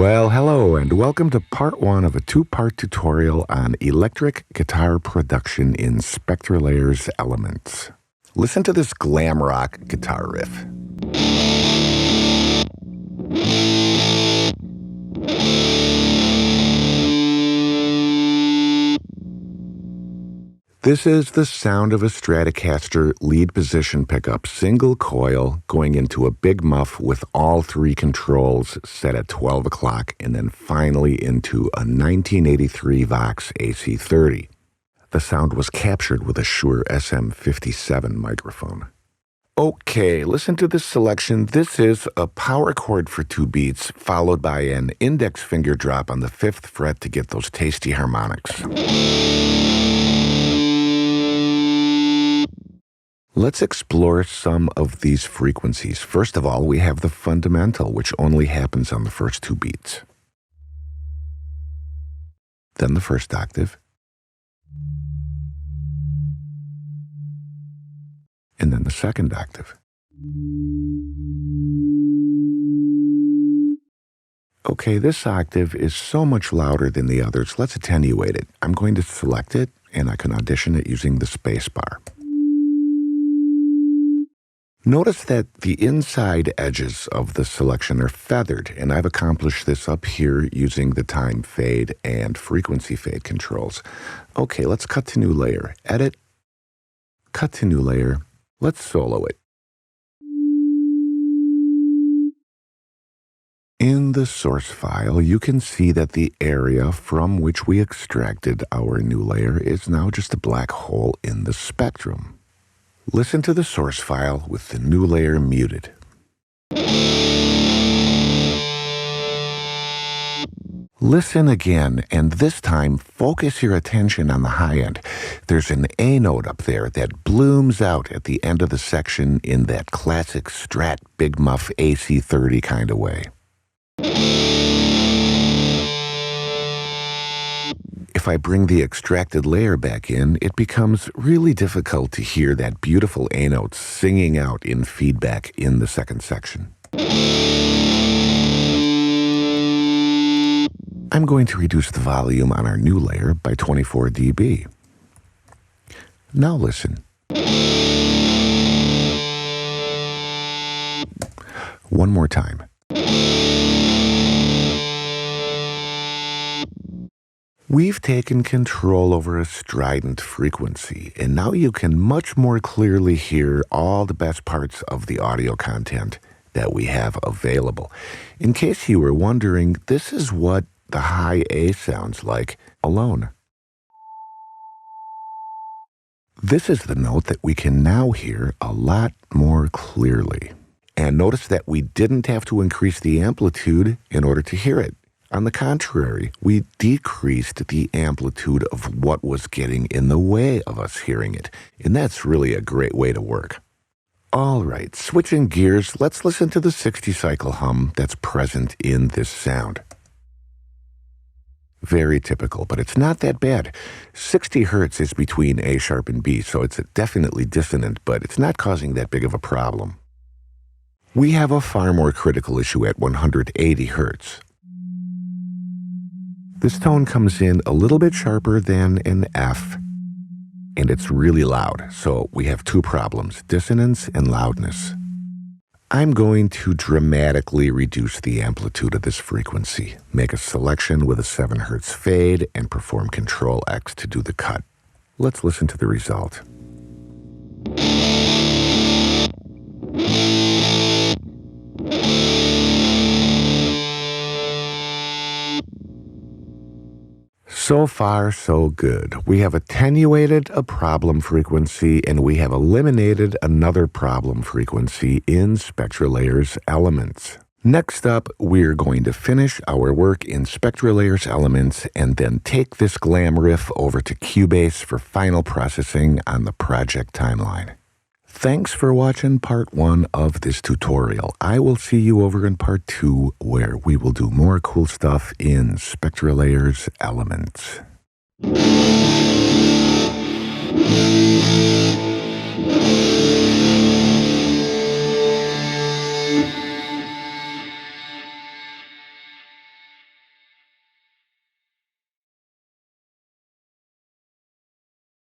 Well, hello, and welcome to part one of a two-part tutorial on electric guitar production in SpectraLayers Elements. Listen to this glam rock guitar riff. This is the sound of a Stratocaster lead position pickup single coil going into a Big Muff with all three controls set at 12 o'clock and then finally into a 1983 Vox AC30. The sound was captured with a Shure SM57 microphone. Okay, listen to this selection. This is a power chord for 2 beats followed by an index finger drop on the 5th fret to get those tasty harmonics. Let's explore some of these frequencies. First of all, we have the fundamental, which only happens on the first 2 beats. Then the first octave. And then the second octave. Okay, this octave is so much louder than the others. Let's attenuate it. I'm going to select it, and I can audition it using the space bar. Notice that the inside edges of the selection are feathered, and I've accomplished this up here using the time fade and frequency fade controls. Okay, let's cut to new layer. Edit, cut to new layer. Let's solo it. In the source file, you can see that the area from which we extracted our new layer is now just a black hole in the spectrum. Listen to the source file with the new layer muted. Listen again, and this time focus your attention on the high end. There's an A note up there that blooms out at the end of the section in that classic Strat Big Muff AC30 kind of way. If I bring the extracted layer back in, it becomes really difficult to hear that beautiful A note singing out in feedback in the second section. I'm going to reduce the volume on our new layer by 24 dB. Now listen. One more time. We've taken control over a strident frequency, and now you can much more clearly hear all the best parts of the audio content that we have available. In case you were wondering, this is what the high A sounds like alone. This is the note that we can now hear a lot more clearly. And notice that we didn't have to increase the amplitude in order to hear it. On the contrary, we decreased the amplitude of what was getting in the way of us hearing it. And that's really a great way to work. All right, switching gears, let's listen to the 60-cycle hum that's present in this sound. Very typical, but it's not that bad. 60 hertz is between A sharp and B, so it's definitely dissonant, but it's not causing that big of a problem. We have a far more critical issue at 180 hertz. This tone comes in a little bit sharper than an F, and it's really loud, so we have 2 problems, dissonance and loudness. I'm going to dramatically reduce the amplitude of this frequency, make a selection with a 7 hertz fade, and perform Control X to do the cut. Let's listen to the result. So far, so good. We have attenuated a problem frequency, and we have eliminated another problem frequency in SpectraLayers Elements. Next up, we're going to finish our work in SpectraLayers Elements and then take this glam riff over to Cubase for final processing on the project timeline. Thanks for watching part 1 of this tutorial. I will see you over in part 2, where we will do more cool stuff in SpectraLayers Elements.